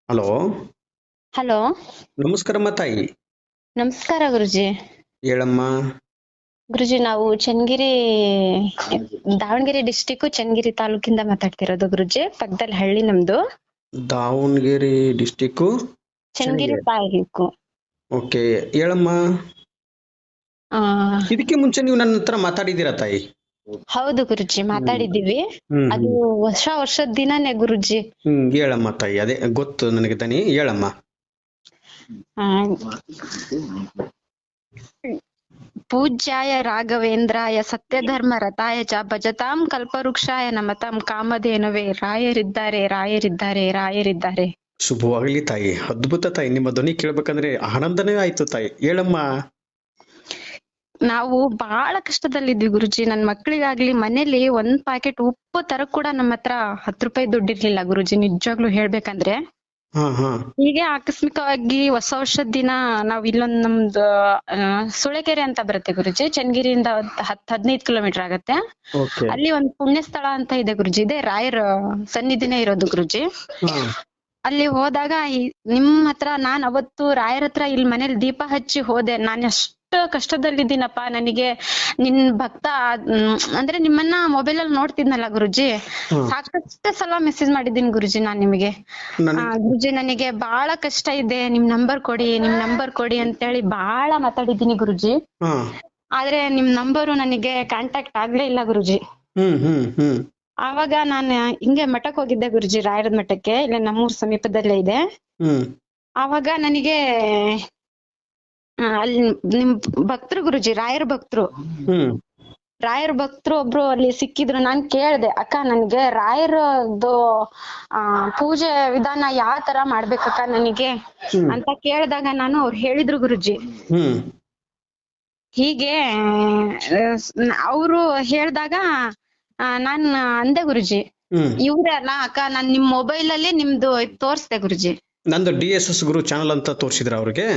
Hello. Hello. ನಮಸ್ಕಾರಮ್ಮ ತಾಯಿ. ನಮಸ್ಕಾರ ಗುರುಜಿ. ಹೇಳಮ್ಮ. ಗುರುಜಿ, ನಾವು ಚನ್ನಗಿರಿ, ದಾವಣಗೆರೆ ಡಿಸ್ಟಿಕ್ ಚನ್ನಗಿರಿ ತಾಲೂಕಿಂದ ಮಾತಾಡ್ತಿರೋದು ಗುರುಜಿ. ಪಕ್ಕದಲ್ಲಿ ಹಳ್ಳಿ ನಮ್ದು. ದಾವಣಗೆರೆ ಡಿಸ್ಟಿಕ್ಕು ಚನ್ನಗಿರಿ ಚನ್ನಗಿರಿ. ತಾಲೂಕು. ಓಕೆ, ಹೇಳಮ್ಮ. ಆ ಇದಕ್ಕೆ ಮುಂಚೆ ನೀವು ನನ್ನ ಹತ್ರ ಮಾತಾಡಿದ್ದೀರಾ ತಾಯಿ? ಹೌದು ಗುರುಜಿ, ಮಾತಾಡಿದ್ದೀವಿ. ಹ್ಮ್ ಅದು ವರ್ಷದ ದಿನನೇ ಗುರುಜಿ. ಹೇಳಮ್ಮ ತಾಯಿ, ಅದೇ ಗೊತ್ತು ನನಗೆ ದನಿ. ಹೇಳಮ್ಮ. ಆ, ಪೂಜ್ಯಾಯ ರಾಘವೇಂದ್ರಾಯ ಸತ್ಯಧರ್ಮ ರಥಾಯ ಚ ಭಜತಾಂ ಕಲ್ಪವೃಕ್ಷಾಯ ನಮತಾಂ ಕಾಮಧೇನವೇ. ರಾಯರಿದ್ದಾರೆ, ರಾಯರಿದ್ದಾರೆ, ರಾಯರಿದ್ದಾರೆ. ಶುಭವಾಗಲಿ ತಾಯಿ. ಅದ್ಭುತ ತಾಯಿ, ನಿಮ್ಮ ಧ್ವನಿ ಕೇಳ್ಬೇಕಂದ್ರೆ ಆನಂದನೇ ಆಯ್ತು ತಾಯಿ. ಹೇಳಮ್ಮ. ನಾವು ಬಹಳ ಕಷ್ಟದಲ್ಲಿದ್ವಿ ಗುರುಜಿ. ನನ್ ಮಕ್ಳಿಗಾಗ್ಲಿ ಮನೇಲಿ ಒಂದ್ ಪ್ಯಾಕೆಟ್ ಉಪ್ಪು ತರಕ್ ಕೂಡ ನಮ್ಮ ಹತ್ರ 10 ರೂಪಾಯಿ ದುಡ್ಡಿರ್ಲಿಲ್ಲ ಗುರುಜಿ, ನಿಜವಾಗ್ಲೂ ಹೇಳ್ಬೇಕಂದ್ರೆ. ಹಾ ಹಾ. ಹೀಗೆ ಆಕಸ್ಮಿಕವಾಗಿ ಹೊಸ ವರ್ಷದ ದಿನ ನಾವ್ ಇಲ್ಲೊಂದ್ ನಮ್ದು ಸುಳೆಕೆರೆ ಅಂತ ಬರುತ್ತೆ ಗುರುಜಿ. ಚನ್ನಗಿರಿಯಿಂದ 10-15 ಕಿಲೋಮೀಟರ್ ಆಗತ್ತೆ. ಓಕೆ. ಅಲ್ಲಿ ಒಂದ್ ಪುಣ್ಯ ಸ್ಥಳ ಅಂತ ಇದೆ ಗುರುಜಿ. ಇದೆ ರಾಯರ ಸನ್ನಿಧಿನೇ ಇರೋದು ಗುರುಜಿ. ಹಾ. ಅಲ್ಲಿ ಹೋದಾಗ ನಿಮ್ ಹತ್ರ ನಾನ್ ಅವತ್ತು ರಾಯರ ಹತ್ರ ಇಲ್ಲಿ ಮನೇಲಿ ದೀಪ ಹಚ್ಚಿ ಹೋದೆ. ನಾನ್ ಎಷ್ಟು ಕಷ್ಟದಲ್ಲಿದ್ದೀನಪ್ಪ, ನನಗೆ ನಿನ್ ಭಕ್ತ ಅಂದ್ರೆ ನಿಮ್ಮನ್ನ ಮೊಬೈಲ್ ಅಲ್ಲಿ ನೋಡ್ತಿದ್ನಲ್ಲ ಗುರುಜಿ, ಸಾಕಷ್ಟು ಸಲ ಮೆಸೇಜ್ ಮಾಡಿದ್ದೀನಿ ಗುರುಜಿ ನಾನ್ ನಿಮಗೆ. ಗುರುಜಿ, ನನಗೆ ಬಹಳ ಕಷ್ಟ ಇದೆ, ನಿಮ್ ನಂಬರ್ ಕೊಡಿ, ನಿಮ್ ನಂಬರ್ ಕೊಡಿ ಅಂತೇಳಿ ಬಹಳ ಮಾತಾಡಿದ್ದೀನಿ ಗುರುಜಿ. ಆದ್ರೆ ನಿಮ್ ನಂಬರು ನನಗೆ ಕಾಂಟ್ಯಾಕ್ಟ್ ಆಗ್ಲೇ ಇಲ್ಲ ಗುರುಜಿ. ಆವಾಗ ನಾನು ಹಿಂಗೆ ಮಠಕ್ ಹೋಗಿದ್ದೆ ಗುರುಜಿ, ರಾಯರದ ಮಠಕ್ಕೆ. ಇಲ್ಲ ನಮ್ಮೂರ್ ಸಮೀಪದಲ್ಲೇ ಇದೆ. ಆವಾಗ ನನಗೆ ಅಲ್ಲಿ ನಿಮ್ ಭಕ್ತರು ಗುರುಜಿ, ರಾಯರ ಭಕ್ತರು ಒಬ್ರು ಅಲ್ಲಿ ಸಿಕ್ಕಿದ್ರು. ನಾನ್ ಕೇಳ್ದೆ, ಅಕ್ಕ ನನ್ಗೆ ರಾಯರದ್ದು ಪೂಜೆ ವಿಧಾನ ಯಾವ ತರ ಮಾಡ್ಬೇಕಕ್ಕ ನನಗೆ ಅಂತ ಕೇಳಿದಾಗ ಅವ್ರು ಹೇಳಿದ್ರು ಗುರುಜಿ. ಹೀಗೆ ಅವರು ಹೇಳ್ದಾಗ ನಾನ್ ಅಂದೆ ಗುರುಜಿ, ಇವ್ರೇ ಅಲ್ಲ ಅಕ್ಕ, ನಾನ್ ನಿಮ್ ಮೊಬೈಲ್ ಅಲ್ಲಿ ನಿಮ್ದು ತೋರ್ಸ್ದೆ ಗುರುಜಿ. ನಂದು DSS ಗುರು ಚಾನಲ್ ಅಂತ ತೋರಿಸಿದ್ರ ಅವ್ರಿಗೆ?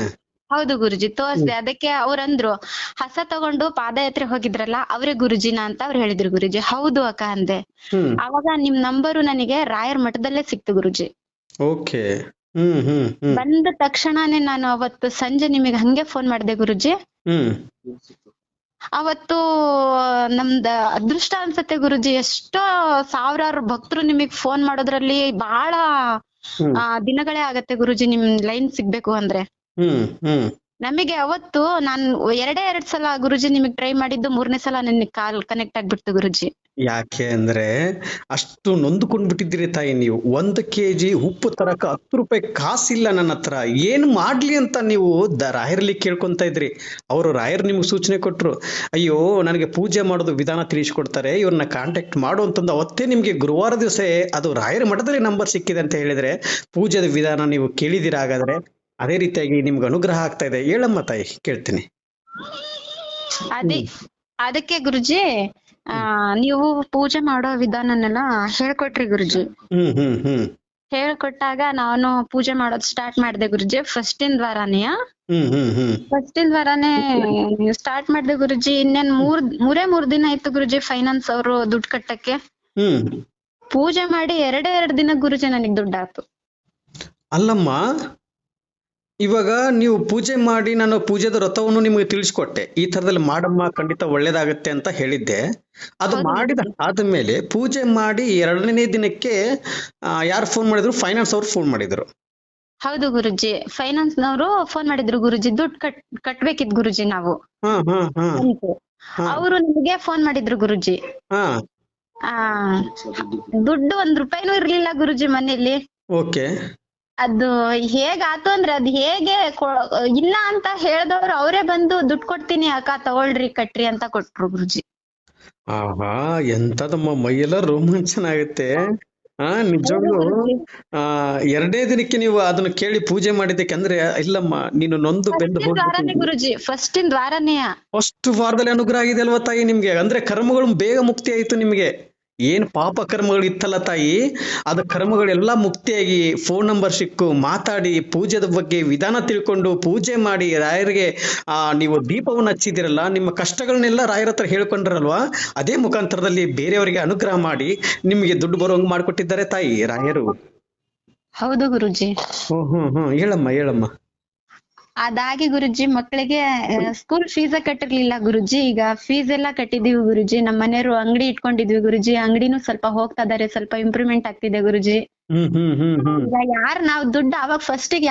ಹೌದು ಗುರುಜಿ, ತೋರ್ಸ್ದೆ. ಅದಕ್ಕೆ ಅವ್ರಂದ್ರು, ಹಸ ತಗೊಂಡು ಪಾದಯಾತ್ರೆ ಹೋಗಿದ್ರಲ್ಲ ಅವ್ರೇ ಗುರುಜಿನ ಅಂತ ಅವ್ರು ಹೇಳಿದ್ರು ಗುರುಜಿ. ಹೌದು ಅಕ್ಕ ಅಂದೆ. ಅವಾಗ ನಿಮ್ ನಂಬರು ನನಗೆ ರಾಯರ್ ಮಠದಲ್ಲೇ ಸಿಕ್ತು ಗುರುಜಿ. ಓಕೆ. ಬಂದ ತಕ್ಷಣನೇ ನಾನು ಅವತ್ತು ಸಂಜೆ ನಿಮಗೆ ಹಂಗೆ ಫೋನ್ ಮಾಡಿದೆ ಗುರುಜಿ. ಅವತ್ತು ನಮ್ದ ಅದೃಷ್ಟ ಅನ್ಸತ್ತೆ ಗುರುಜಿ, ಎಷ್ಟೋ ಸಾವಿರಾರು ಭಕ್ತರು ನಿಮಗ್ ಫೋನ್ ಮಾಡೋದ್ರಲ್ಲಿ ಬಹಳ ದಿನಗಳೇ ಆಗತ್ತೆ ಗುರುಜಿ ನಿಮ್ ಲೈನ್ ಸಿಗ್ಬೇಕು ಅಂದ್ರೆ. ನಮಗೆ ಅವತ್ತು ನಾನ್ ಎರಡ್ ಸಲ ಗುರುಜಿ ನಿಮಗ್ ಟ್ರೈ ಮಾಡಿದ್ದು, 3ನೇ ಸಲ ನನಗೆ ಕಾಲ್ ಕನೆಕ್ಟ್ ಆಗ್ಬಿಡ್ತು ಗುರುಜಿ. ಯಾಕೆ ಅಂದ್ರೆ ಅಷ್ಟು ನೊಂದುಕೊಂಡ್ಬಿಟ್ಟಿದ್ದೀರಿ ತಾಯಿ ನೀವು. 1 kg ಉಪ್ಪು ತರಕ 10 ರೂಪಾಯಿ ಕಾಸಿಲ್ಲ ನನ್ನ ಹತ್ರ, ಏನ್ ಮಾಡ್ಲಿ ಅಂತ ನೀವು ರಾಯರಲ್ಲಿ ಕೇಳ್ಕೊಂತ ಇದ್ರಿ. ಅವರು ರಾಯರ್ ನಿಮ್ಗೆ ಸೂಚನೆ ಕೊಟ್ರು, ಅಯ್ಯೋ ನನಗೆ ಪೂಜೆ ಮಾಡೋದು ವಿಧಾನ ತಿಳಿಸ್ಕೊಡ್ತಾರೆ, ಇವ್ರನ್ನ ಕಾಂಟ್ಯಾಕ್ಟ್ ಮಾಡು ಅಂತಂದು ಅವತ್ತೇ ನಿಮ್ಗೆ ಗುರುವಾರ ದಿವಸ ಅದು ರಾಯರ ಮಠದಲ್ಲಿ ನಂಬರ್ ಸಿಕ್ಕಿದೆ ಅಂತ ಹೇಳಿದ್ರೆ ಪೂಜೆದ ವಿಧಾನ ನೀವು ಕೇಳಿದಿರ. ಹಾಗಾದ್ರೆ ಅದೇ ರೀತಿಯಾಗಿ ನಿಮ್ಗೆ ಅನುಗ್ರಹ ಆಗ್ತಾ ಇದೆ. ಹೇಳಮ್ಮ ತಾಯಿ, ಕೇಳ್ತೀನಿ. ಅದಕ್ಕೆ ಗುರುಜಿ ನೀವು ಪೂಜೆ ಮಾಡೋ ವಿಧಾನನೆಲ್ಲ ಹೇಳ್ಕೊಟ್ರಿ ಗುರುಜಿ. ಹೇಳ್ಕೊಟ್ಟಾಗ ನಾನು ಪೂಜೆ ಮಾಡೋದ್ ಸ್ಟಾರ್ಟ್ ಮಾಡಿದೆ ಗುರುಜಿ. ಫಸ್ಟಿನ ವಾರಾನೇ ಸ್ಟಾರ್ಟ್ ಮಾಡಿದೆ ಗುರುಜಿ. ಇನ್ನೇನ್ ಮೂರೇ ದಿನ ಆಯ್ತು ಗುರುಜಿ ಫೈನಾನ್ಸ್ ಅವರು ದುಡ್ಡು ಕಟ್ಟಕ್ಕೆ. ಪೂಜೆ ಮಾಡಿ 2 ದಿನ ಗುರುಜಿ ನನಗ್ ದುಡ್ಡಾಯ್ತು. ಅಲ್ಲಮ್ಮ, ಇವಾಗ ನೀವು ಪೂಜೆ ಮಾಡಿ, ನಾನು ಪೂಜೆದ ವ್ರತವನ್ನು ನಿಮಗೆ ತಿಳಿಸ್ಕೊಟ್ಟೆ, ಈ ತರದಲ್ಲಿ ಮಾಡಮ್ಮ ಖಂಡಿತ ಒಳ್ಳೇದಾಗತ್ತೆ ಅಂತ ಹೇಳಿದ್ದೆ. ಅದು ಮಾಡಿದ ಆದ್ಮೇಲೆ ಪೂಜೆ ಮಾಡಿ 2ನೇ ದಿನಕ್ಕೆ ಯಾರು ಫೋನ್ ಮಾಡಿದ್ರು? ಫೈನಾನ್ಸ್ ಅವ್ರು ಫೋನ್ ಮಾಡಿದ್ರು. ಹೌದು ಗುರುಜಿ, ಫೈನಾನ್ಸ್ ನವರು ಫೋನ್ ಮಾಡಿದ್ರು ಗುರುಜಿ. ದುಡ್ಡು ಕಟ್ಬೇಕಿದ್ ಗುರುಜಿ ನಾವು. ಅವರು ನಮಗೆ ಫೋನ್ ಮಾಡಿದ್ರು ಗುರುಜಿ. ದುಡ್ಡು 1 ರೂಪಾಯಿನೂ ಇರ್ಲಿಲ್ಲ ಗುರುಜಿ ಮನೇಲಿ. ಓಕೆ. ಅದು ಹೇಗಾತು ಅಂದ್ರೆ, ಅದ್ ಹೇಗೆ ಇಲ್ಲ ಅಂತ ಹೇಳ್ದವ್ರು ಅವರೇ ಬಂದು ದುಡ್ಡು ಕೊಡ್ತೀನಿ ಅಕ್ಕ ತಗೊಳ್ರಿ ಕಟ್ರಿ ಅಂತ ಕೊಟ್ರು ಗುರುಜಿ. ಆಹಾ, ಎಂತದಮ್ಮ, ಮೈಯೆಲ್ಲ ರೋಮಾಂಚನ ಆಗುತ್ತೆ. ನಿಜವಾಗ್ಲು 2ನೇ ದಿನಕ್ಕೆ ನೀವು ಅದನ್ನ ಕೇಳಿ ಪೂಜೆ ಮಾಡಿದ್ದಕ್ಕೆ ಅಂದ್ರೆ, ಇಲ್ಲಮ್ಮ ನೀನು ನೊಂದು ಬೆಂದು ಗುರುಜಿ, ಫಸ್ಟಿನ ವಾರನೇ ಫಸ್ಟ್ ವಾರದಲ್ಲಿ ಅನುಗ್ರಹ ಆಗಿದೆ ಅಲ್ವಾ ತಾಯಿ ನಿಮ್ಗೆ? ಅಂದ್ರೆ ಕರ್ಮಗಳು ಬೇಗ ಮುಕ್ತಿ ಆಯ್ತು ನಿಮ್ಗೆ. ಏನ್ ಪಾಪ ಕರ್ಮಗಳು ಇತ್ತಲ್ಲ ತಾಯಿ, ಅದ ಕರ್ಮಗಳೆಲ್ಲ ಮುಕ್ತಿಯಾಗಿ ಫೋನ್ ನಂಬರ್ ಸಿಕ್ಕು ಮಾತಾಡಿ ಪೂಜೆದ ಬಗ್ಗೆ ವಿಧಾನ ತಿಳ್ಕೊಂಡು ಪೂಜೆ ಮಾಡಿ ರಾಯರಿಗೆ ನೀವು ದೀಪವನ್ನು ಹಚ್ಚಿದಿರಲ್ಲ, ನಿಮ್ಮ ಕಷ್ಟಗಳನ್ನೆಲ್ಲ ರಾಯರ ಹತ್ರ ಹೇಳ್ಕೊಂಡ್ರಲ್ವಾ, ಅದೇ ಮುಖಾಂತರದಲ್ಲಿ ಬೇರೆಯವರಿಗೆ ಅನುಗ್ರಹ ಮಾಡಿ ನಿಮ್ಗೆ ದುಡ್ಡು ಬರೋಂಗ್ ಮಾಡ್ಕೊಟ್ಟಿದ್ದಾರೆ ತಾಯಿ ರಾಯರು. ಹೌದು ಗುರುಜಿ. ಹೇಳಮ್ಮ ಹೇಳಮ್ಮ. ಅದಾಗಿ ಗುರುಜಿ ಮಕ್ಕಳಿಗೆ ಸ್ಕೂಲ್ ಫೀಸ್ ಕಟ್ಟಿರ್ಲಿಲ್ಲ ಗುರುಜಿ. ಈಗ ಫೀಸ್ ಎಲ್ಲಾ ಕಟ್ಟಿದೀವಿ ಗುರುಜಿ. ನಮ್ಮ ಮನೆಯವರು ಅಂಗಡಿ ಇಟ್ಕೊಂಡಿದ್ವಿ ಗುರುಜಿ. ಅಂಗಡಿನೂ ಸ್ವಲ್ಪ ಹೋಗ್ತಾ ಇದಾರೆ, ಸ್ವಲ್ಪ ಇಂಪ್ರೂವ್ಮೆಂಟ್ ಆಗ್ತಿದೆ ಗುರುಜಿ. ಈಗ ನಾವ್ ದುಡ್ಡು ಅವಾಗ ಫಸ್ಟಿಗೆ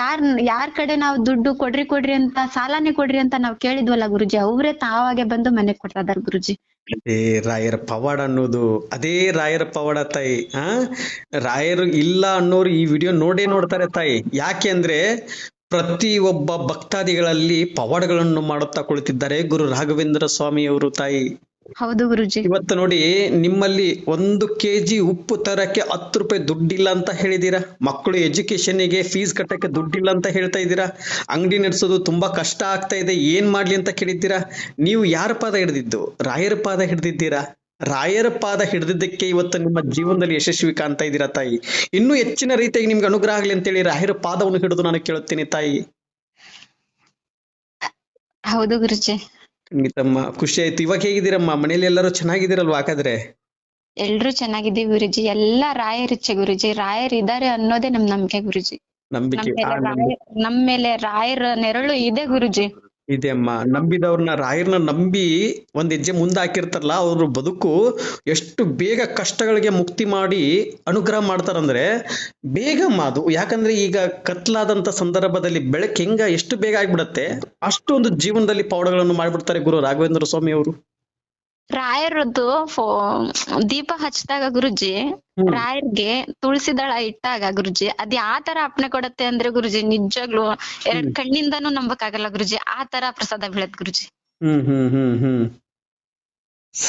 ಯಾರ್ ಕಡೆ ನಾವು ದುಡ್ಡು ಕೊಡ್ರಿ ಅಂತ ಸಾಲನೇ ಕೊಡ್ರಿ ಅಂತ ನಾವ್ ಕೇಳಿದ್ವಲ್ಲ ಗುರುಜಿ, ಅವ್ರೇ ತಾವಾಗೆ ಬಂದು ಮನೆಗ್ ಕೊಡ್ತಾ ಇದಾರೆ ಗುರುಜಿ. ಅದೇ ರಾಯರ ಪವಾಡ ಅನ್ನೋದು, ಅದೇ ರಾಯರ ಪವಾಡ ತಾಯಿ. ರಾಯರು ಇಲ್ಲ ಅನ್ನೋರು ಈ ವಿಡಿಯೋ ನೋಡೇ ನೋಡ್ತಾರೆ ತಾಯಿ. ಯಾಕೆ ಅಂದ್ರೆ ಪ್ರತಿ ಒಬ್ಬ ಭಕ್ತಾದಿಗಳಲ್ಲಿ ಪವಾಡಗಳನ್ನು ಮಾಡುತ್ತಾ ಕುಳಿತಿದ್ದಾರೆ ಗುರು ರಾಘವೇಂದ್ರ ಸ್ವಾಮಿಯವರು ತಾಯಿ. ಹೌದು ಗುರುಜಿ. ಇವತ್ತು ನೋಡಿ, ನಿಮ್ಮಲ್ಲಿ 1 kg ಉಪ್ಪು ತರಕ್ಕೆ 10 ರೂಪಾಯಿ ದುಡ್ಡಿಲ್ಲ ಅಂತ ಹೇಳಿದೀರಾ. ಮಕ್ಕಳು ಎಜುಕೇಶನ್ಗೆ ಫೀಸ್ ಕಟ್ಟಕ್ಕೆ ದುಡ್ಡಿಲ್ಲ ಅಂತ ಹೇಳ್ತಾ ಇದ್ದೀರಾ. ಅಂಗಡಿ ನಡೆಸೋದು ತುಂಬಾ ಕಷ್ಟ ಆಗ್ತಾ ಇದೆ, ಏನ್ ಮಾಡ್ಲಿ ಅಂತ ಕೇಳಿದ್ದೀರಾ. ನೀವು ಯಾರ ಪಾದ ಹಿಡಿದಿದ್ದು? ರಾಯರ ಪಾದ ಹಿಡಿದಿದ್ದೀರಾ. ರಾಯರ ಪಾದ ಹಿಡಿದಿದ್ದಕ್ಕೆ ಇವತ್ತು ನಿಮ್ಮ ಜೀವನದಲ್ಲಿ ಯಶಸ್ವಿ ಕಾಣ್ತಾ ಇದ್ದೀರಾ ತಾಯಿ. ಇನ್ನೂ ಹೆಚ್ಚಿನ ರೀತಿಯಾಗಿ ನಿಮ್ಗೆ ಅನುಗ್ರಹ ಆಗ್ಲಿ ಅಂತೇಳಿ ರಾಯರ ಪಾದವನ್ನು ಹಿಡಿದು ನಾನು ಕೇಳುತ್ತೇನೆ ತಾಯಿ. ಹೌದು ಗುರುಜಿ. ಖಂಡಿತಮ್ಮ, ಖುಷಿ ಆಯ್ತು. ಇವಾಗ ಹೇಗಿದ್ದೀರಮ್ಮ? ಮನೇಲಿ ಎಲ್ಲರೂ ಚೆನ್ನಾಗಿದ್ದೀರಲ್ವಾ? ಹಾಗಾದ್ರೆ ಎಲ್ರು ಚೆನ್ನಾಗಿದ್ದೀವಿ ಗುರುಜಿ. ಎಲ್ಲಾ ರಾಯರಿಚ್ಛೆ ಗುರುಜಿ. ರಾಯರ್ ಇದಾರೆ ಅನ್ನೋದೇ ನಮ್ ನಂಬಿಕೆ ಗುರುಜಿ. ನಂಬಿಕೆ ನಮ್ ಮೇಲೆ ರಾಯರ ನೆರಳು ಇದೆ ಗುರುಜಿ. ಇದೆ ಅಮ್ಮ. ನಂಬಿದವ್ರನ್ನ, ರಾಯರ್ನ ನಂಬಿ ಒಂದ್ ಹೆಜ್ಜೆ ಮುಂದೆ ಹಾಕಿರ್ತಾರಲ್ಲ, ಅವ್ರ ಬದುಕು ಎಷ್ಟು ಬೇಗ ಕಷ್ಟಗಳಿಗೆ ಮುಕ್ತಿ ಮಾಡಿ ಅನುಗ್ರಹ ಮಾಡ್ತಾರಂದ್ರೆ ಬೇಗ ಅದು. ಯಾಕಂದ್ರೆ ಈಗ ಕತ್ಲಾದಂತ ಸಂದರ್ಭದಲ್ಲಿ ಬೆಳಕು ಎಷ್ಟು ಬೇಗ ಆಗ್ಬಿಡತ್ತೆ, ಅಷ್ಟೊಂದು ಜೀವನದಲ್ಲಿ ಪವಾಡಗಳನ್ನು ಮಾಡ್ಬಿಡ್ತಾರೆ ಗುರು ರಾಘವೇಂದ್ರ ಸ್ವಾಮಿ ಅವರು. ರಾಯರದ್ದು ದೀಪ ಹಚ್ಚಿದಾಗ ಗುರುಜಿ, ರಾಯರ್ಗೆ ತುಳಸಿ ದಳ ಇಟ್ಟಾಗ ಗುರುಜಿ, ಅದ್ ಯಾವ ತರ ಅಪ್ಪಣೆ ಕೊಡತ್ತೆ ಅಂದ್ರೆ ಗುರುಜಿ, ನಿಜವಾಗ್ಲು 2 ಕಣ್ಣಿಂದಾನು ನಂಬಕ್ ಆಗಲ್ಲ ಗುರುಜಿ, ಆ ತರ ಪ್ರಸಾದ ಬೀಳತ್ ಗುರುಜಿ.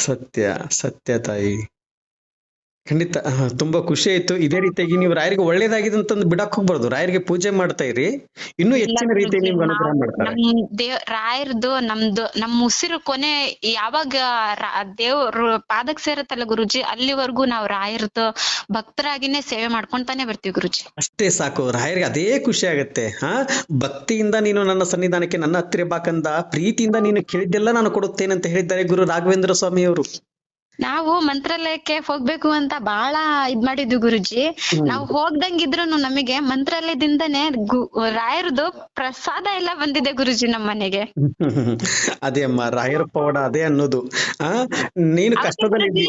ಸತ್ಯ ಸತ್ಯ ತಾಯಿ. ಖಂಡಿತ ತುಂಬಾ ಖುಷಿ ಆಯ್ತು. ಇದೇ ರೀತಿಯಾಗಿ ನೀವು ರಾಯರಿಗೆ ಒಳ್ಳೇದಾಗಿದೆ ಅಂತಂದು ಬಿಡಕ್ ಹೋಗ್ಬಾರ್ದು. ರಾಯರಿಗೆ ಪೂಜೆ ಮಾಡ್ತಾ ಇರಿ, ಇನ್ನೂ ಹೆಚ್ಚಿನ ರೀತಿಯಾಗಿ ನಿಮ್ಗೆ ಅನುಗ್ರಹ ಮಾಡ್ತಾರೆ. ರಾಯರ್ದು ನಮ್ ಉಸಿರು ಕೊನೆ ಯಾವಾಗ ದೇವ್ರ ಪಾದಕ್ ಸೇರತ್ತಲ್ಲ ಗುರುಜಿ, ಅಲ್ಲಿವರೆಗೂ ನಾವ್ ರಾಯರ್ದು ಭಕ್ತರಾಗಿನೇ ಸೇವೆ ಮಾಡ್ಕೊಂತಾನೆ ಬರ್ತೀವಿ ಗುರುಜಿ. ಅಷ್ಟೇ ಸಾಕು. ರಾಯರಿಗೆ ಅದೇ ಖುಷಿ ಆಗತ್ತೆ. ಭಕ್ತಿಯಿಂದ ನೀನು ನನ್ನ ಸನ್ನಿಧಾನಕ್ಕೆ ನನ್ನ ಹತ್ತಿರ ಬಾಕಂದ ಪ್ರೀತಿಯಿಂದ ನೀನು ಕೇಳಿದ್ದೆಲ್ಲ ನಾನು ಕೊಡುತ್ತೇನೆ ಅಂತ ಹೇಳಿದ್ದಾರೆ ಗುರು ರಾಘವೇಂದ್ರ ಸ್ವಾಮಿ ಅವರು. ನಾವು ಮಂತ್ರಾಲಯಕ್ಕೆ ಹೋಗ್ಬೇಕು ಅಂತ ಬಹಳ ಇದ್ ಮಾಡಿದ್ವಿ ಗುರುಜಿ. ನಾವು ಹೋಗ್ದಂಗಿದ್ರು ನಮಗೆ ಮಂತ್ರಾಲಯದಿಂದನೇ ರಾಯರದು ಪ್ರಸಾದ ಎಲ್ಲ ಬಂದಿದೆ ಗುರುಜಿ ನಮ್ಮ ಮನೆಗೆ. ಅದೇ ಅಮ್ಮ, ರಾಯರ ಪವಾಡ ಅದೇ ಅನ್ನೋದು. ನೀನು ಕಷ್ಟದಲ್ಲಿ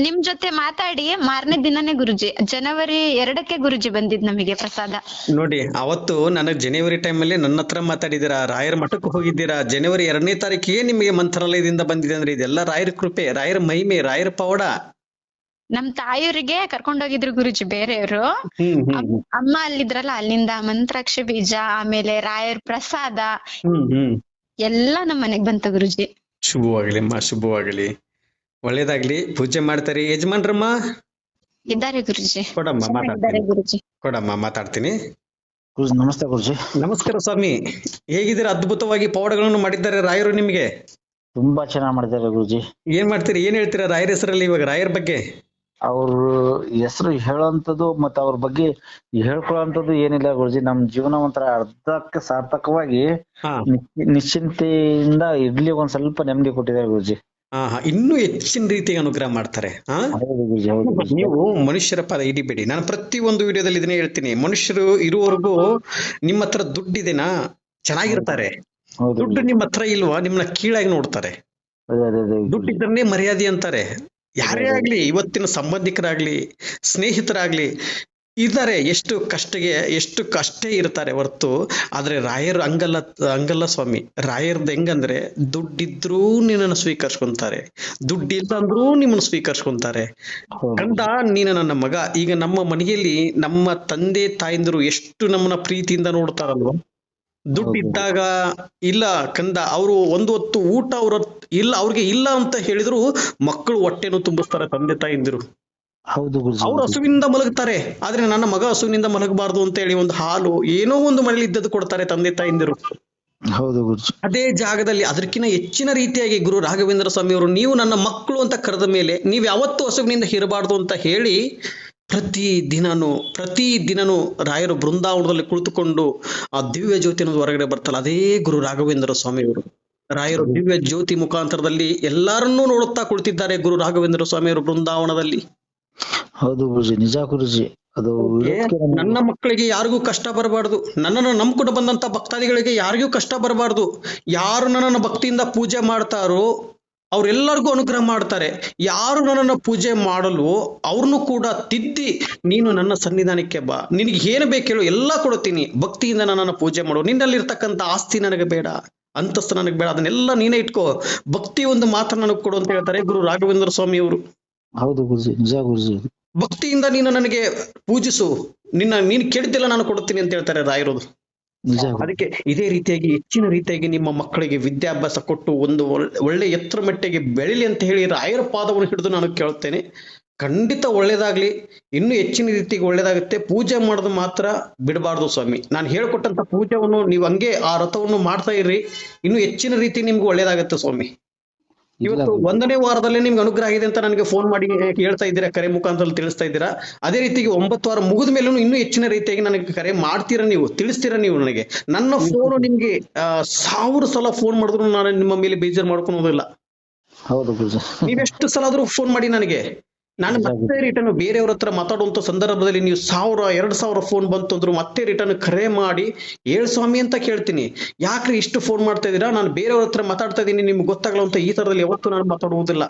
ನಿಮ್ ಜೊತೆ ಮಾತಾಡಿ ಮಾರನೇ ದಿನನೇ ಗುರುಜಿ, ಜನವರಿ 2ಕ್ಕೆ ಗುರುಜಿ ಬಂದಿದ್ ನಮಗೆ ಪ್ರಸಾದ. ನೋಡಿ, ಅವತ್ತು ನನಗ್ ಜನವರಿ ಟೈಮಲ್ಲಿ ನನ್ನ ಹತ್ರ ಮಾತಾಡಿದ್ದೀರಾ, ರಾಯರ ಮಠಕ್ಕೆ ಹೋಗಿದ್ದೀರಾ. ಜನವರಿ 2ನೇ ತಾರೀಕಿಗೆ ನಿಮಗೆ ಮಂತ್ರಾಲಯದಿಂದ ಬಂದಿದೆ ಅಂದ್ರೆ ಇದೆಲ್ಲ ರಾಯರ ಕೃಪೆ, ರಾಯರ ಮಹಿಮೆ, ರಾಯರ ಪವಾಡ. ನಮ್ ತಾಯಿಯವ್ರಿಗೆ ಕರ್ಕೊಂಡೋಗಿದ್ರು ಗುರುಜಿ ಬೇರೆಯವರು. ಅಮ್ಮ ಅಲ್ಲಿದ್ರಲ್ಲ, ಅಲ್ಲಿಂದ ಮಂತ್ರಾಕ್ಷಿ ಬೀಜ, ಆಮೇಲೆ ರಾಯರ್ ಪ್ರಸಾದ ಎಲ್ಲಾ ನಮ್ ಮನೆಗ್ ಬಂತ ಗುರುಜಿ. ಶುಭವಾಗ್ಲಿ ಅಮ್ಮ, ಶುಭವಾಗ್ಲಿ, ಒಳ್ಳೇದಾಗ್ಲಿ. ಪೂಜೆ ಮಾಡ್ತಾರೆ ಯಜಮಾನ್ರಮ್ಮ? ಇದ್ದಾರೆ ಗುರುಜಿ. ಕೊಡಮ್ಮ ಮಾತಾಡ್ತೀನಿ, ಗುರುಜಿ ಕೊಡಮ್ಮ ಮಾತಾಡ್ತೀನಿ. ನಮಸ್ತೆ ಗುರುಜಿ. ನಮಸ್ಕಾರ ಸ್ವಾಮಿ, ಹೇಗಿದ್ದೀರಾ? ಅದ್ಭುತವಾಗಿ ಪವಾಡಗಳನ್ನು ಮಾಡಿದ್ದಾರೆ ರಾಯರು ನಿಮ್ಗೆ. ತುಂಬಾ ಚೆನ್ನಾಗ್ ಮಾಡಿದ್ದಾರೆ ಗುರುಜಿ. ಏನ್ ಮಾಡ್ತೀರಿ, ಏನ್ ಹೇಳ್ತೀರಾ ರಾಯರ ಹೆಸರಲ್ಲಿ? ಇವಾಗ ರಾಯರ ಬಗ್ಗೆ ಅವ್ರ ಹೆಸರು ಹೇಳೋಂಥದ್ದು ಮತ್ತೆ ಅವ್ರ ಬಗ್ಗೆ ಹೇಳ್ಕೊಳ್ಳೋಂಥದ್ದು ಏನಿಲ್ಲ ಗುರುಜಿ. ನಮ್ ಜೀವನ ಒಂಥರ ಅರ್ಧಕ್ಕೆ ಸಾರ್ಥಕವಾಗಿ ನಿಶ್ಚಿಂತೆಯಿಂದ ಇಡ್ಲಿ ಒಂದ್ ಸ್ವಲ್ಪ ನೆಮ್ಮದಿ ಕೊಟ್ಟಿದ್ದಾರೆ ಗುರುಜಿ. ಇನ್ನೂ ಹೆಚ್ಚಿನ ರೀತಿಗೆ ಅನುಗ್ರಹ ಮಾಡ್ತಾರೆ. ನೀವು ಮನುಷ್ಯರ ಪಾದ ಹಿಡಿಬೇಡಿ. ನಾನು ಪ್ರತಿ ಒಂದು ವಿಡಿಯೋದಲ್ಲಿ ಇದನ್ನೇ ಹೇಳ್ತೀನಿ, ಮನುಷ್ಯರು ಇರುವವರೆಗೂ ನಿಮ್ಮ ಹತ್ರ ದುಡ್ಡಿದೆನಾ ಚೆನ್ನಾಗಿರ್ತಾರೆ, ದುಡ್ಡು ನಿಮ್ಮ ಹತ್ರ ಇಲ್ವಾ ನಿಮ್ನ ಕೀಳಾಗಿ ನೋಡ್ತಾರೆ. ದುಡ್ಡಿದ್ದನ್ನೇ ಮರ್ಯಾದೆ ಅಂತಾರೆ. ಯಾರೇ ಆಗ್ಲಿ, ಇವತ್ತಿನ ಸಂಬಂಧಿಕರಾಗ್ಲಿ ಸ್ನೇಹಿತರಾಗ್ಲಿ ಇದ್ದಾರೆ, ಎಷ್ಟು ಕಷ್ಟೇ ಇರ್ತಾರೆ ಹೊರ್ತು. ಆದ್ರೆ ರಾಯರು ಹಂಗಲ್ಲ ಸ್ವಾಮಿ. ರಾಯರ್ದು ಹೆಂಗಂದ್ರೆ ದುಡ್ಡಿದ್ರೂ ನಿನ್ನನ್ನು ಸ್ವೀಕರಿಸ್ಕೊಂತಾರೆ, ದುಡ್ಡಿಲ್ಲ ಅಂದ್ರೂ ನಿಮ್ಮನ್ನು ಸ್ವೀಕರಿಸ್ಕೊಂತಾರೆ. ಕಂದ, ನೀನು ನನ್ನ ಮಗ. ಈಗ ನಮ್ಮ ಮನೆಯಲ್ಲಿ ನಮ್ಮ ತಂದೆ ತಾಯಿಂದರು ಎಷ್ಟು ನಮ್ಮನ್ನ ಪ್ರೀತಿಯಿಂದ ನೋಡ್ತಾರಲ್ವ. ದುಡ್ಡಿದ್ದಾಗ ಇಲ್ಲ ಕಂದ, ಅವರು ಒಂದು ಹೊತ್ತು ಊಟ ಅವ್ರಿಗೆ ಇಲ್ಲ ಅಂತ ಹೇಳಿದ್ರು ಮಕ್ಕಳು ಹೊಟ್ಟೆನು ತುಂಬಿಸ್ತಾರೆ ತಂದೆ ತಾಯಿಂದಿರು. ಅವ್ರು ಹಸುವಿನಿಂದ ಮಲಗ್ತಾರೆ, ಆದ್ರೆ ನನ್ನ ಮಗ ಹಸುವಿನಿಂದ ಮಲಗಬಾರ್ದು ಅಂತ ಹೇಳಿ ಒಂದು ಹಾಲು ಏನೋ ಒಂದು ಮನೇಲಿ ಇದ್ದದ್ದು ಕೊಡ್ತಾರೆ ತಂದೆ ತಾಯಿಂದಿರು. ಅದೇ ಜಾಗದಲ್ಲಿ ಅದಕ್ಕಿಂತ ಹೆಚ್ಚಿನ ರೀತಿಯಾಗಿ ಗುರು ರಾಘವೇಂದ್ರ ಸ್ವಾಮಿ ಅವರು, ನೀವು ನನ್ನ ಮಕ್ಕಳು ಅಂತ ಕರೆದ ಮೇಲೆ ನೀವು ಯಾವತ್ತೂ ಹಸುವಿನಿಂದ ಇರಬಾರ್ದು ಅಂತ ಹೇಳಿ ಪ್ರತಿ ದಿನನೂ ರಾಯರು ಬೃಂದಾವನದಲ್ಲಿ ಕುಳಿತುಕೊಂಡು ಆ ದಿವ್ಯ ಜ್ಯೋತಿ ಅನ್ನೋದು ಹೊರಗಡೆ ಬರ್ತಲ್ಲ, ಅದೇ ಗುರು ರಾಘವೇಂದ್ರ ಸ್ವಾಮಿಯವರು. ರಾಯರು ದಿವ್ಯ ಜ್ಯೋತಿ ಮುಖಾಂತರದಲ್ಲಿ ಎಲ್ಲರನ್ನೂ ನೋಡುತ್ತಾ ಕುಳಿತಿದ್ದಾರೆ ಗುರು ರಾಘವೇಂದ್ರ ಸ್ವಾಮಿಯವರು ಬೃಂದಾವನದಲ್ಲಿ. ಹೌದು ಗುರುಜಿ, ನಿಜ ಗುರುಜಿ. ಅದು ಅದಕ್ಕೆ ಇದಕ್ಕೆ ನಮ್ಗೆ ನನ್ನ ಮಕ್ಕಳಿಗೆ ಯಾರಿಗೂ ಕಷ್ಟ ಬರಬಾರ್ದು, ನನ್ನನ್ನು ನಂಬ್ಕೊಂಡು ಬಂದಂತ ಭಕ್ತಾದಿಗಳಿಗೆ ಯಾರಿಗೂ ಕಷ್ಟ ಬರಬಾರ್ದು. ಯಾರು ನನ್ನನ್ನು ಭಕ್ತಿಯಿಂದ ಪೂಜೆ ಮಾಡ್ತಾರೋ ಅವ್ರೆಲ್ಲರಿಗೂ ಅನುಗ್ರಹ ಮಾಡ್ತಾರೆ. ಯಾರು ನನ್ನನ್ನು ಪೂಜೆ ಮಾಡಲು ಅವ್ರನ್ನು ಕೂಡ ತಿದ್ದಿ ನೀನು ನನ್ನ ಸನ್ನಿಧಾನಕ್ಕೆ ಬಾ, ನಿನಗೆ ಏನು ಬೇಕು ಹೇಳು ಎಲ್ಲ ಕೊಡುತ್ತೀನಿ, ಭಕ್ತಿಯಿಂದ ನನ್ನನ್ನು ಪೂಜೆ ಮಾಡು, ನಿನ್ನಲ್ಲಿರ್ತಕ್ಕಂಥ ಆಸ್ತಿ ನನಗೆ ಬೇಡ, ಅಂತಸ್ತು ನನಗೆ ಬೇಡ, ಅದನ್ನೆಲ್ಲ ನೀನೇ ಇಟ್ಕೋ, ಭಕ್ತಿ ಒಂದು ಮಾತ್ರ ನನಗೆ ಕೊಡು ಅಂತ ಹೇಳ್ತಾರೆ ಗುರು ರಾಘವೇಂದ್ರ ಸ್ವಾಮಿ ಅವರು. ಹೌದು ಗುರುಜಿ, ನಿಜ ಗುರುಜಿ. ಭಕ್ತಿಯಿಂದ ನೀನು ನನಗೆ ಪೂಜಿಸು, ನೀನು ಕೇಳಿದ್ದೆಲ್ಲ ನಾನು ಕೊಡುತ್ತೀನಿ ಅಂತ ಹೇಳ್ತಾರೆ ರಾಯರು. ನಿಜ ಗುರು. ಅದಕ್ಕೆ ಇದೇ ರೀತಿಯಾಗಿ ಹೆಚ್ಚಿನ ರೀತಿಯಾಗಿ ನಿಮ್ಮ ಮಕ್ಕಳಿಗೆ ವಿದ್ಯಾಭ್ಯಾಸ ಕೊಟ್ಟು ಒಂದು ಒಳ್ಳೆ ಎತ್ತರ ಮಟ್ಟಿಗೆ ಬೆಳಿಲಿ ಅಂತ ಹೇಳಿ ರಾಯರ ಪಾದವನ್ನು ಹಿಡಿದು ನಾನು ಕೇಳುತ್ತೇನೆ. ಖಂಡಿತ ಒಳ್ಳೇದಾಗ್ಲಿ, ಇನ್ನೂ ಹೆಚ್ಚಿನ ರೀತಿಗೆ ಒಳ್ಳೇದಾಗುತ್ತೆ. ಪೂಜೆ ಮಾಡೋದು ಮಾತ್ರ ಬಿಡಬಾರ್ದು ಸ್ವಾಮಿ. ನಾನು ಹೇಳ್ಕೊಟ್ಟಂತ ಪೂಜೆಯನ್ನು ನೀವು ಹಂಗೆ ಆ ರಥವನ್ನು ಮಾಡ್ತಾ ಇರ್ರಿ, ಇನ್ನೂ ಹೆಚ್ಚಿನ ರೀತಿ ನಿಮ್ಗೆ ಒಳ್ಳೇದಾಗುತ್ತೆ ಸ್ವಾಮಿ. ಇಲ್ಲ ಇವತ್ತು ಗುರು. 1ನೇ ವಾರದಲ್ಲೇ ನಿಮ್ಗೆ ಅನುಗ್ರಹ ಆಗಿದೆ ಅಂತ ನನಗೆ ಫೋನ್ ಮಾಡಿ ಹೇಳ್ತಾ ಇದ್ದೀರಾ, ಕರೆ ಮುಖಾಂತರ ತಿಳಿಸ್ತಾ ಇದ್ದೀರಾ. ಅದೇ ರೀತಿಗೆ 9 ವಾರ ಮುಗಿದ ಮೇಲೂ ಇನ್ನೂ ಹೆಚ್ಚಿನ ರೀತಿಯಾಗಿ ನನಗೆ ಕರೆ ಮಾಡ್ತೀರಾ, ನೀವು ತಿಳಿಸ್ತೀರಾ. ನೀವು ನನಗೆ ನನ್ನ ಫೋನು ನಿಮ್ಗೆ 1000 ಸಲ ಫೋನ್ ಮಾಡಿದ್ರು ನಾನು ನಿಮ್ಮ ಮೇಲೆ ಬೇಜಾರು ಮಾಡ್ಕೊಳೋದಿಲ್ಲ. ಹೌದು ಗುರುಜಿ. ನೀವೆಷ್ಟು ಸಲ ಆದ್ರೂ ಫೋನ್ ಮಾಡಿ ನನಗೆ, ನಾನು ನಿಜ ಮತ್ತೆ ಗುರು. ರಿಟರ್ನ್ ಬೇರೆಯವ್ರ ಹತ್ರ ಮಾತಾಡುವಂತ ಸಂದರ್ಭದಲ್ಲಿ ನೀವು 1000-2000 ಫೋನ್ ಬಂತು ಅಂದ್ರು ಮತ್ತೆ ರಿಟರ್ನ್ ಕರೆ ಮಾಡಿ ಹೇಳ್ ಸ್ವಾಮಿ ಅಂತ ಕೇಳ್ತೀನಿ. ಯಾಕ್ರಿ ಇಷ್ಟು ಫೋನ್ ಮಾಡ್ತಾ ಇದೀರಾ, ನಾನು ಬೇರೆಯವ್ರ ಹತ್ರ ಮಾತಾಡ್ತಾ ಇದೀನಿ ನಿಮ್ಗೆ ಗೊತ್ತಾಗಲ್ಲ ಅಂತ ಈ ತರದಲ್ಲಿ ಯಾವತ್ತೂ ನಾನು ಮಾತಾಡುವುದಿಲ್ಲ.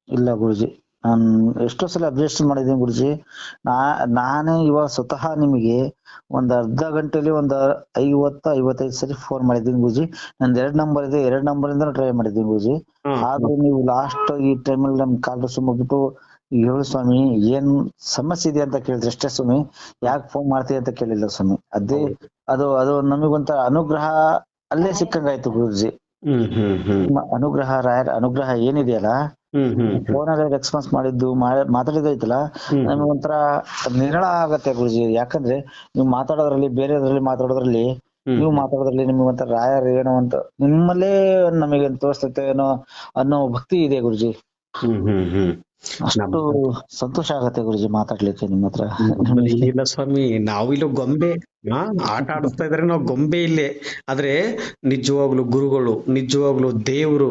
ಇಲ್ಲ ಗುರುಜಿ, ನಾನು ಎಷ್ಟೋ ಸಲ ಅಬ್ಜೆಕ್ಷನ್ ಮಾಡಿದ್ದೀನಿ ಗುರುಜಿ. ನಾನೇ ಇವಾಗ ಸ್ವತಃ ನಿಮಗೆ ಒಂದ್ ಅರ್ಧ ಗಂಟೆಲಿ ಒಂದ್ 50-55 ಸರಿ ಫೋನ್ ಮಾಡಿದ್ದೀನಿ ಗುರುಜಿ. ನಂದು 2 ನಂಬರ್ ಇದೆ, 2 ನಂಬರ್ ಇಂದ ಟ್ರೈ ಮಾಡಿದ್ದೀನಿ ಗುರುಜಿ. ಆದ್ರೆ ನೀವು ಲಾಸ್ಟ್ ಈ ಟೈಮಲ್ಲಿ ನಮ್ ಕಾಲ್ ಸುಮ್ಮಬಿಟ್ಟು ಹೇಳು ಸ್ವಾಮಿ ಏನ್ ಸಮಸ್ಯೆ ಇದೆ ಅಂತ ಕೇಳಿದ್ರೆ ಅಷ್ಟೇ ಸ್ವಾಮಿ, ಯಾಕೆ ಫೋನ್ ಮಾಡ್ತೀವಿ ಅಂತ ಕೇಳಿಲ್ಲ ಸ್ವಾಮಿ. ಅದೇ ಅದು ನಮಗೊಂತ ಅನುಗ್ರಹ ಅಲ್ಲೇ ಸಿಕ್ಕಂಗಾಯ್ತು ಗುರುಜಿ. ಅನುಗ್ರಹ, ರಾಯರ ಅನುಗ್ರಹ ಏನಿದೆಯಲ್ಲ, ಫೋನಲ್ಲಿ ರೆಸ್ಪಾನ್ಸ್ ಮಾಡಿದ್ದು ಮಾತಾಡಿದೈತಲ್ಲ, ನಮಗೊಂಥರ ನಿರಳ ಆಗತ್ತೆ ಗುರುಜಿ. ಯಾಕಂದ್ರೆ ನೀವು ಮಾತಾಡೋದ್ರಲ್ಲಿ, ಬೇರೆದ್ರಲ್ಲಿ ಮಾತಾಡೋದ್ರಲ್ಲಿ, ನೀವು ಮಾತಾಡೋದ್ರಲ್ಲಿ ನಿಮ್ಗೆ ಒಂಥರ ರಾಯರ್ ಏನೋ ಅಂತ ನಿಮ್ಮಲ್ಲೇ ನಮಗೆ ತೋರಿಸ್ತೈತೆ ಏನೋ ಅನ್ನೋ ಭಕ್ತಿ ಇದೆ ಗುರುಜಿ. ಅಷ್ಟು ಸಂತೋಷ ಆಗತ್ತೆ ಗುರುಜಿ ಮಾತಾಡ್ಲಿಕ್ಕೆ ನಿಮ್ಮ ಹತ್ರ. ಇಲ್ಲ ಸ್ವಾಮಿ, ನಾವು ಇಲ್ಲಿ ಗೊಂಬೆ ಆಟ ಆಡಿಸ್ತಾ ಇದ್ರೆ ನಾವು ಗೊಂಬೆ ಇಲ್ಲೇ. ಆದ್ರೆ ನಿಜವಾಗ್ಲು ಗುರುಗಳು, ನಿಜವಾಗ್ಲು ದೇವರು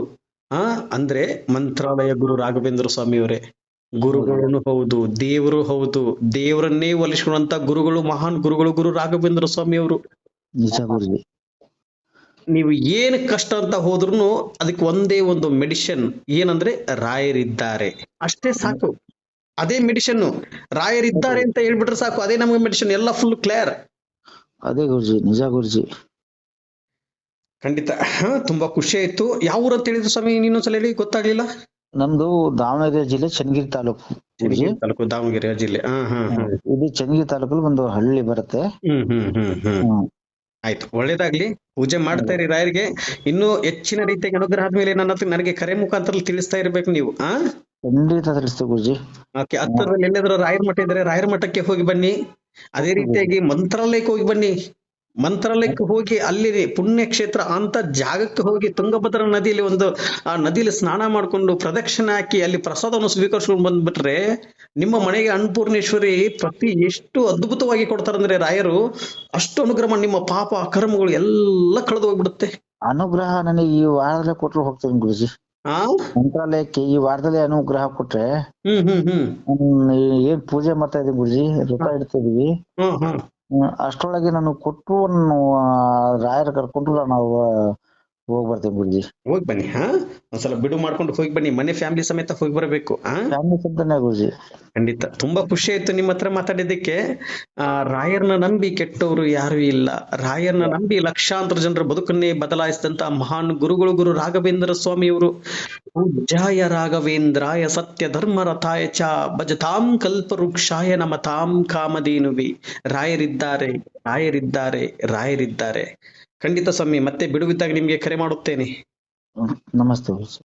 ಅಂದ್ರೆ ಮಂತ್ರಾಲಯ ಗುರು ರಾಘವೇಂದ್ರ ಸ್ವಾಮಿ ಅವರೇ. ಗುರುಗಳನ್ನು ಹೌದು, ದೇವರು ಹೌದು, ದೇವರನ್ನೇ ಒಲಿಸ್ಕೊಂಡಂತ ಗುರುಗಳು, ಮಹಾನ್ ಗುರುಗಳು ಗುರು ರಾಘವೇಂದ್ರ ಸ್ವಾಮಿ ಅವರು. ನಿಜ ಗುರುಜಿ. ನೀವು ಏನ್ ಕಷ್ಟ ಅಂತ ಹೋದ್ರು ಅದಕ್ಕೆ ಒಂದೇ ಒಂದು ಮೆಡಿಸಿನ್ ಏನಂದ್ರೆ ರಾಯರಿದ್ದಾರೆ, ಅಷ್ಟೇ ಸಾಕು. ಅದೇ ಮೆಡಿಸಿನ್, ರಾಯರಿದ್ದಾರೆ ಅಂತ ಹೇಳ್ಬಿಟ್ರೆ ಸಾಕು, ಅದೇ ನಮಗೆ ಮೆಡಿಸಿನ್, ಎಲ್ಲ ಫುಲ್ ಕ್ಲಿಯರ್. ಅದೇ ಗುರುಜಿ, ನಿಜ ಗುರುಜಿ. ಖಂಡಿತ. ತುಂಬಾ ಖುಷಿ ಆಯ್ತು. ಯಾವ ಊರು ಅಂತ ಹೇಳಿದ್ರು ಸ್ವಾಮಿ, ಇನ್ನೊಂದ್ಸಲ ಹೇಳಿ, ಗೊತ್ತಾಗ್ಲಿಲ್ಲ. ನಮ್ದು ದಾವಣಗೆರೆ ಜಿಲ್ಲೆ ಚನ್ನಗಿರಿ ತಾಲೂಕು ಗುರುಜಿ. ತಾಲೂಕು, ದಾವಣಗೆರೆ ಜಿಲ್ಲೆ. ಇದು ಚನ್ನಗಿರಿ ತಾಲೂಕಲ್ಲಿ ಒಂದು ಹಳ್ಳಿ ಬರುತ್ತೆ. ಆಯ್ತು, ಒಳ್ಳೇದಾಗ್ಲಿ. ಪೂಜೆ ಮಾಡ್ತಾ ಇರಿ ರಾಯರಿಗೆ. ಇನ್ನೂ ಹೆಚ್ಚಿನ ರೀತಿಯಾಗಿ ಅನುಗ್ರಹ ಆದ್ಮೇಲೆ ನನಗೆ ಕರೆ ಮುಖಾಂತರ ತಿಳಿಸ್ತಾ ಇರ್ಬೇಕು ನೀವು. ಖಂಡಿತ ತಿಳಿಸ್ತೇವೆ ಗುರುಜಿ. ಹತ್ತಿರದಲ್ಲಿ ಎಲ್ಲಾದ್ರೂ ರಾಯರ ಮಠ ಇದ್ರೆ ರಾಯರ ಮಠಕ್ಕೆ ಹೋಗಿ ಬನ್ನಿ. ಅದೇ ರೀತಿಯಾಗಿ ಮಂತ್ರಾಲಯಕ್ಕೆ ಹೋಗಿ ಬನ್ನಿ. ಮಂತ್ರಾಲಯಕ್ಕೆ ಹೋಗಿ ಅಲ್ಲಿ ಪುಣ್ಯಕ್ಷೇತ್ರ ಅಂತ ಜಾಗಕ್ಕೆ ಹೋಗಿ ತುಂಗಭದ್ರಾ ನದಿಯಲ್ಲಿ ಆ ನದಿಯಲ್ಲಿ ಸ್ನಾನ ಮಾಡ್ಕೊಂಡು ಪ್ರದಕ್ಷಿಣೆ ಹಾಕಿ ಅಲ್ಲಿ ಪ್ರಸಾದವನ್ನು ಸ್ವೀಕರಿಸ್ಕೊಂಡು ಬಂದ್ಬಿಟ್ರೆ ನಿಮ್ಮ ಮನೆಗೆ ಅನ್ನಪೂರ್ಣೇಶ್ವರಿ ಎಷ್ಟು ಅದ್ಭುತವಾಗಿ ಕೊಡ್ತಾರಂದ್ರೆ ರಾಯರು, ಅಷ್ಟು ಅನುಗ್ರಹ, ನಿಮ್ಮ ಪಾಪ ಕರ್ಮಗಳು ಎಲ್ಲ ಕಳೆದು ಹೋಗ್ಬಿಡುತ್ತೆ. ಅನುಗ್ರಹ ನನಗೆ ಈ ವಾರದಲ್ಲೇ ಕೊಟ್ಟರು ಹೋಗ್ತೇನೆ ಗುರುಜಿ. ಮಂತ್ರಾಲಯಕ್ಕೆ ಈ ವಾರದಲ್ಲಿ ಅನುಗ್ರಹ ಕೊಟ್ರೆ ಏನ್ ಪೂಜೆ ಮಾಡ್ತಾ ಇದೀವಿ ಗುರುಜಿ, ವ್ರತ ಇಡ್ತಾ ಇದೀವಿ, ಅಷ್ಟರೊಳಗೆ ನಾನು ಕೊಟ್ಟು ರಾಯರ ಕರ್ಕೊಂಡು ನಾವು ಹೋಗ್ ಬರ್ತೀವಿ ಗುರುಜಿ. ಹೋಗಿ ಬನ್ನಿ. ಒಂದ್ಸಲ ಬಿಡು ಮಾಡ್ಕೊಂಡು ಹೋಗಿ ಬನ್ನಿ, ಮನೆ ಫ್ಯಾಮಿಲಿ ಸಮೇತ ಹೋಗಿ ಬರಬೇಕು. ಫ್ಯಾಮಿಲಿ ಸಮೇತನೇ ಗುರುಜಿ. ಖಂಡಿತ. ತುಂಬಾ ಖುಷಿ ಆಯ್ತು ನಿಮ್ಮ ಹತ್ರ ಮಾತಾಡಿದ್ದಕ್ಕೆ. ರಾಯರ್ನ ನಂಬಿ ಕೆಟ್ಟವರು ಯಾರು ಇಲ್ಲ. ರಾಯರ್ನ ನಂಬಿ ಲಕ್ಷಾಂತರ ಜನರ ಬದುಕನ್ನೇ ಬದಲಾಯಿಸಿದಂತ ಮಹಾನ್ ಗುರುಗಳು ಗುರು ರಾಘವೇಂದ್ರ ಸ್ವಾಮಿಯವರು. ಪೂಜ್ಯಾಯ ರಾಘವೇಂದ್ರಾಯ ಸತ್ಯ ಧರ್ಮ ರಥಾಯ ಚ ಭಜತಾಂ ಕಲ್ಪವೃಕ್ಷಾಯ ನಮತಾಂ ಕಾಮಧೇನುವೆ. ರಾಯರಿದ್ದಾರೆ, ರಾಯರಿದ್ದಾರೆ, ರಾಯರಿದ್ದಾರೆ. ಖಂಡಿತ ಸ್ವಾಮಿ, ಮತ್ತೆ ಬಿಡುವಿದ್ದಾಗ ನಿಮ್ಗೆ ಕರೆ ಮಾಡುತ್ತೇನೆ. ನಮಸ್ತೆ ಗುರುಜಿ.